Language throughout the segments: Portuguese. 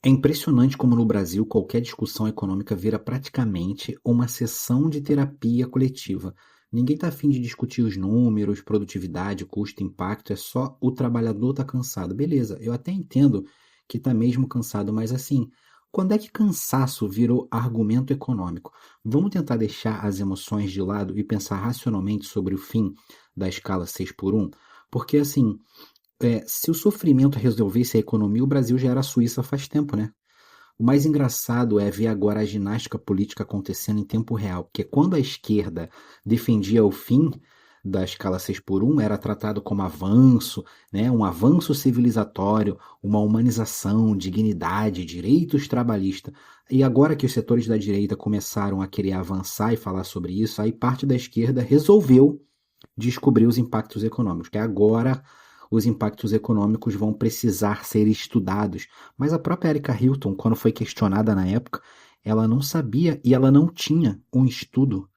É impressionante como no Brasil qualquer discussão econômica vira praticamente uma sessão de terapia coletiva. Ninguém está afim de discutir os números, produtividade, custo, impacto, é só o trabalhador tá cansado. Beleza, eu até entendo que está mesmo cansado, mas assim, quando é que cansaço virou argumento econômico? Vamos tentar deixar as emoções de lado e pensar racionalmente sobre o fim da escala 6 por um? Porque assim, se o sofrimento resolvesse a economia, o Brasil já era a Suíça faz tempo, né? O mais engraçado é ver agora a ginástica política acontecendo em tempo real, porque quando a esquerda defendia o fim da escala 6 por um, era tratado como avanço, né? Um avanço civilizatório, uma humanização, dignidade, direitos trabalhistas. E agora que os setores da direita começaram a querer avançar e falar sobre isso, aí parte da esquerda resolveu descobrir os impactos econômicos, que agora os impactos econômicos vão precisar ser estudados. Mas a própria Erika Hilton, quando foi questionada na época, ela não sabia e ela não tinha um estudo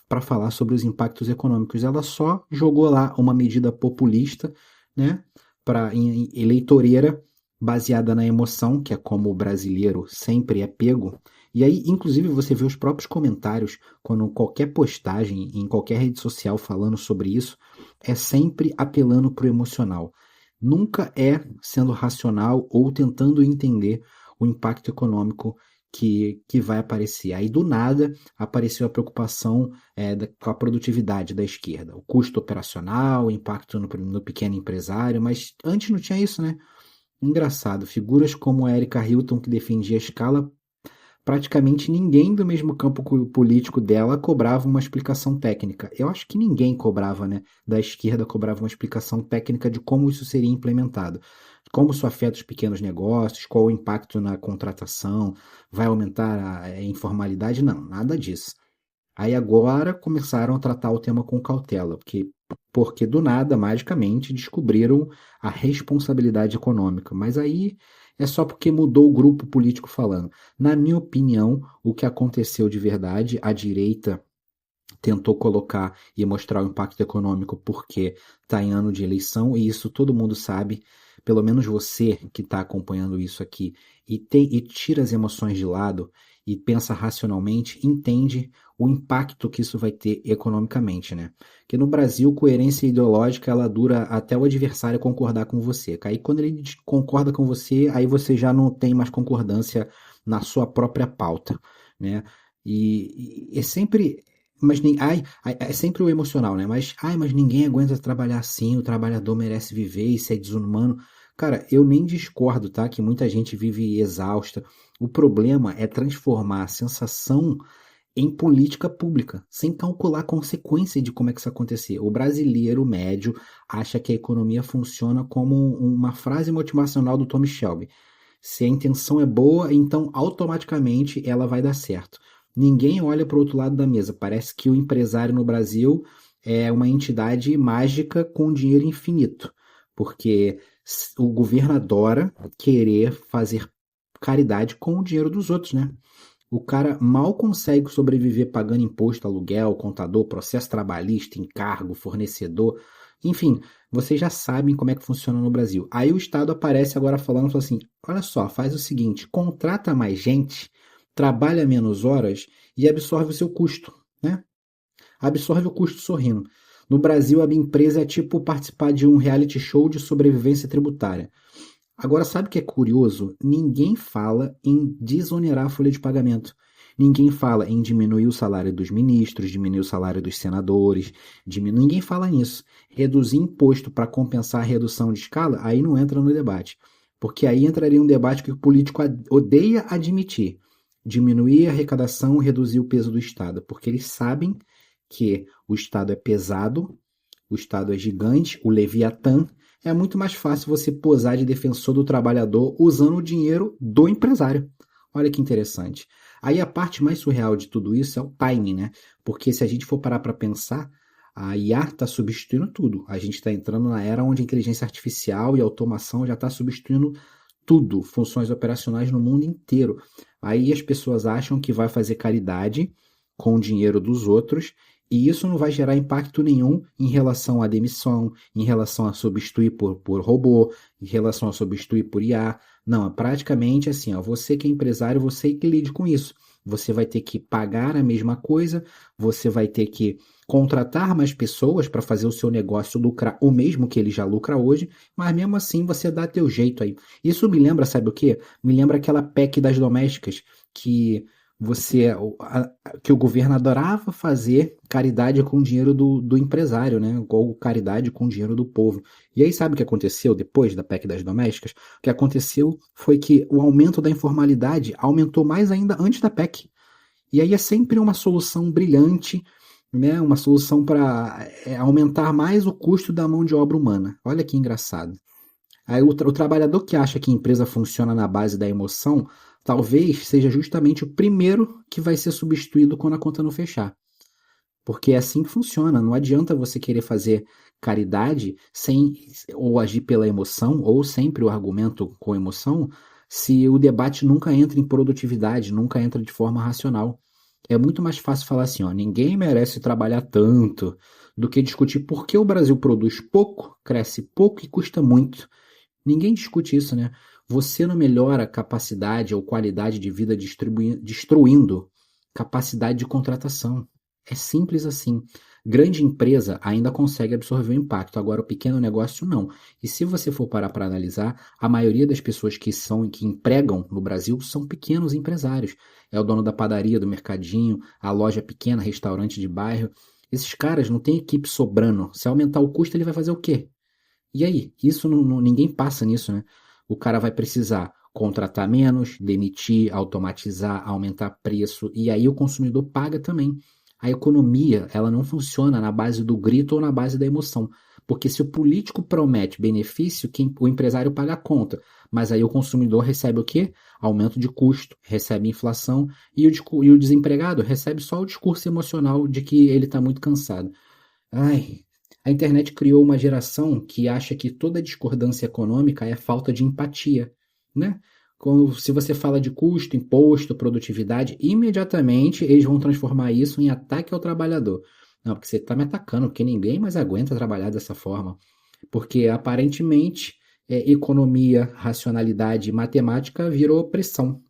para falar sobre os impactos econômicos. Ela só jogou lá uma medida populista, né, para eleitoreira, baseada na emoção, que é como o brasileiro sempre é pego. E aí, inclusive, você vê os próprios comentários, quando qualquer postagem em qualquer rede social falando sobre isso, é sempre apelando para o emocional. Nunca é sendo racional ou tentando entender o impacto econômico que vai aparecer. Aí, do nada, apareceu a preocupação com a produtividade da esquerda, o custo operacional, o impacto no pequeno empresário, mas antes não tinha isso, né? Engraçado, figuras como a Erika Hilton, que defendia a escala, praticamente ninguém do mesmo campo político dela cobrava uma explicação técnica. Eu acho que ninguém cobrava, né? Da esquerda cobrava uma explicação técnica de como isso seria implementado. Como isso afeta os pequenos negócios, qual o impacto na contratação, vai aumentar a informalidade? Não, nada disso. Aí agora começaram a tratar o tema com cautela, porque do nada, magicamente, descobriram a responsabilidade econômica. Mas aí é só porque mudou o grupo político falando. Na minha opinião, o que aconteceu de verdade, a direita tentou colocar e mostrar o impacto econômico porque está em ano de eleição, e isso todo mundo sabe, pelo menos você que está acompanhando isso aqui, e tira as emoções de lado e pensa racionalmente, entende o impacto que isso vai ter economicamente, né? Porque no Brasil, coerência ideológica ela dura até o adversário concordar com você. Aí quando ele concorda com você, aí você já não tem mais concordância na sua própria pauta, né? E é sempre mas nem, é sempre o emocional, né? Mas ninguém aguenta trabalhar assim, o trabalhador merece viver, isso é desumano. Cara, eu nem discordo, tá? Que muita gente vive exausta. O problema é transformar a sensação em política pública, sem calcular a consequência de como é que isso acontecer. O brasileiro médio acha que a economia funciona como uma frase motivacional do Tommy Shelby. Se a intenção é boa, então automaticamente ela vai dar certo. Ninguém olha para o outro lado da mesa. Parece que o empresário no Brasil é uma entidade mágica com dinheiro infinito, porque o governo adora querer fazer caridade com o dinheiro dos outros, né? O cara mal consegue sobreviver pagando imposto, aluguel, contador, processo trabalhista, encargo, fornecedor. Enfim, vocês já sabem como é que funciona no Brasil. Aí o Estado aparece agora falando, fala assim, olha só, faz o seguinte, contrata mais gente, trabalha menos horas e absorve o seu custo, né? Absorve o custo sorrindo. No Brasil, a minha empresa é tipo participar de um reality show de sobrevivência tributária. Agora, sabe o que é curioso? Ninguém fala em desonerar a folha de pagamento. Ninguém fala em diminuir o salário dos ministros, diminuir o salário dos senadores, ninguém fala nisso. Reduzir imposto para compensar a redução de escala, aí não entra no debate. Porque aí entraria um debate que o político odeia admitir. Diminuir a arrecadação, reduzir o peso do Estado. Porque eles sabem que o Estado é pesado, o Estado é gigante, o Leviatã. É muito mais fácil você posar de defensor do trabalhador usando o dinheiro do empresário. Olha que interessante. Aí a parte mais surreal de tudo isso é o timing, né? Porque se a gente for parar para pensar, a IA está substituindo tudo. A gente está entrando na era onde a inteligência artificial e automação já está substituindo tudo, funções operacionais no mundo inteiro. Aí as pessoas acham que vai fazer caridade com o dinheiro dos outros E isso não vai gerar impacto nenhum em relação à demissão, em relação a substituir por robô, em relação a substituir por IA. Não, é praticamente assim, ó, você que é empresário, você que lide com isso. Você vai ter que pagar a mesma coisa, você vai ter que contratar mais pessoas para fazer o seu negócio lucrar o mesmo que ele já lucra hoje, mas mesmo assim você dá teu jeito aí. Isso me lembra, sabe o quê? Me lembra aquela PEC das domésticas que você que o governo adorava fazer caridade com o dinheiro do empresário, né? Ou caridade com o dinheiro do povo. E aí sabe o que aconteceu depois da PEC das domésticas? O que aconteceu foi que o aumento da informalidade aumentou mais ainda antes da PEC. E aí é sempre uma solução brilhante, né? Uma solução para aumentar mais o custo da mão de obra humana. Olha que engraçado. Aí o trabalhador que acha que a empresa funciona na base da emoção, talvez seja justamente o primeiro que vai ser substituído quando a conta não fechar. Porque é assim que funciona. Não adianta você querer fazer caridade sem ou agir pela emoção, ou sempre o argumento com emoção, se o debate nunca entra em produtividade, nunca entra de forma racional. É muito mais fácil falar assim, ó, ninguém merece trabalhar tanto, do que discutir por que o Brasil produz pouco, cresce pouco e custa muito. Ninguém discute isso, né? Você não melhora a capacidade ou qualidade de vida destruindo capacidade de contratação. É simples assim. Grande empresa ainda consegue absorver o impacto, agora o pequeno negócio não. E se você for parar para analisar, a maioria das pessoas que empregam no Brasil são pequenos empresários. É o dono da padaria, do mercadinho, a loja pequena, restaurante de bairro. Esses caras não têm equipe sobrando. Se aumentar o custo, ele vai fazer o quê? E aí? Isso ninguém passa nisso, né? O cara vai precisar contratar menos, demitir, automatizar, aumentar preço, e aí o consumidor paga também. A economia, ela não funciona na base do grito ou na base da emoção. Porque se o político promete benefício, o empresário paga a conta. Mas aí o consumidor recebe o quê? Aumento de custo, recebe inflação, e o desempregado recebe só o discurso emocional de que ele está muito cansado. Ai, a internet criou uma geração que acha que toda discordância econômica é falta de empatia, né? Se você fala de custo, imposto, produtividade, imediatamente eles vão transformar isso em ataque ao trabalhador. Não, porque você está me atacando, porque ninguém mais aguenta trabalhar dessa forma. Porque aparentemente economia, racionalidade e matemática virou opressão,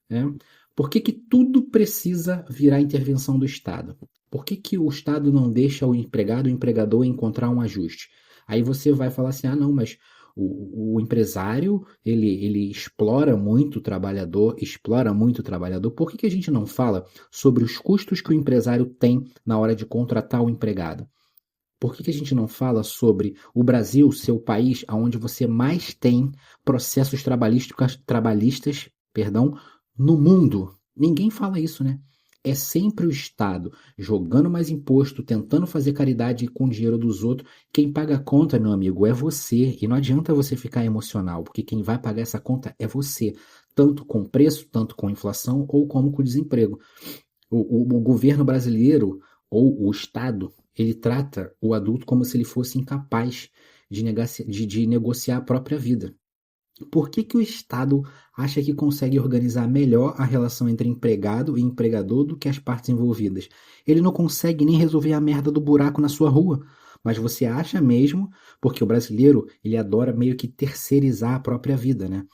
né? Por que que tudo precisa virar intervenção do Estado? Por que que o Estado não deixa o empregado, o empregador encontrar um ajuste? Aí você vai falar assim, ah não, mas o empresário, ele explora muito o trabalhador, explora muito o trabalhador. Por que que a gente não fala sobre os custos que o empresário tem na hora de contratar o empregado? Por que que a gente não fala sobre o Brasil ser o país onde você mais tem processos trabalhistas, perdão, no mundo? Ninguém fala isso, né? É sempre o Estado jogando mais imposto, tentando fazer caridade com o dinheiro dos outros. Quem paga a conta, meu amigo, é você. E não adianta você ficar emocional, porque quem vai pagar essa conta é você. Tanto com preço, tanto com inflação ou como com desemprego. O governo brasileiro ou o Estado, ele trata o adulto como se ele fosse incapaz de negociar a própria vida. Por que que o Estado acha que consegue organizar melhor a relação entre empregado e empregador do que as partes envolvidas? Ele não consegue nem resolver a merda do buraco na sua rua. Mas você acha mesmo, porque o brasileiro, ele adora meio que terceirizar a própria vida, né?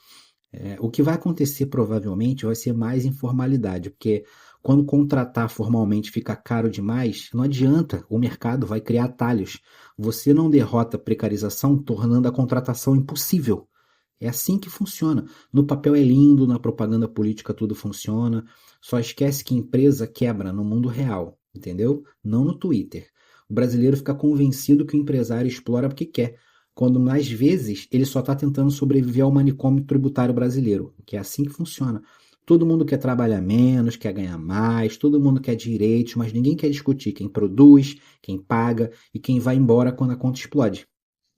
O que vai acontecer provavelmente vai ser mais informalidade, porque quando contratar formalmente fica caro demais, não adianta, o mercado vai criar atalhos. Você não derrota a precarização tornando a contratação impossível. É assim que funciona. No papel é lindo, na propaganda política tudo funciona. Só esquece que empresa quebra no mundo real, entendeu? Não no Twitter. O brasileiro fica convencido que o empresário explora porque quer, quando às vezes ele só está tentando sobreviver ao manicômio tributário brasileiro, que é assim que funciona. Todo mundo quer trabalhar menos, quer ganhar mais, todo mundo quer direitos, mas ninguém quer discutir quem produz, quem paga e quem vai embora quando a conta explode.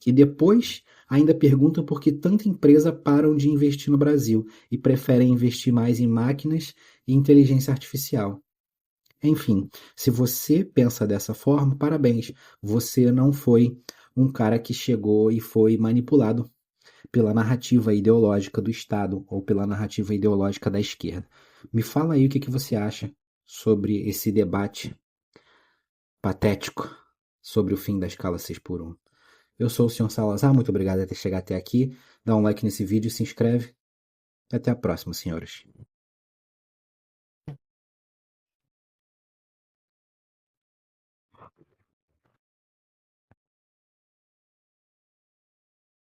E depois ainda perguntam por que tanta empresa param de investir no Brasil e preferem investir mais em máquinas e inteligência artificial. Enfim, se você pensa dessa forma, parabéns, você não foi um cara que chegou e foi manipulado pela narrativa ideológica do Estado ou pela narrativa ideológica da esquerda. Me fala aí o que você acha sobre esse debate patético sobre o fim da escala 6x1. Eu sou o Sr. Salazar, muito obrigado por ter chegado até aqui. Dá um like nesse vídeo, se inscreve. E até a próxima, senhores.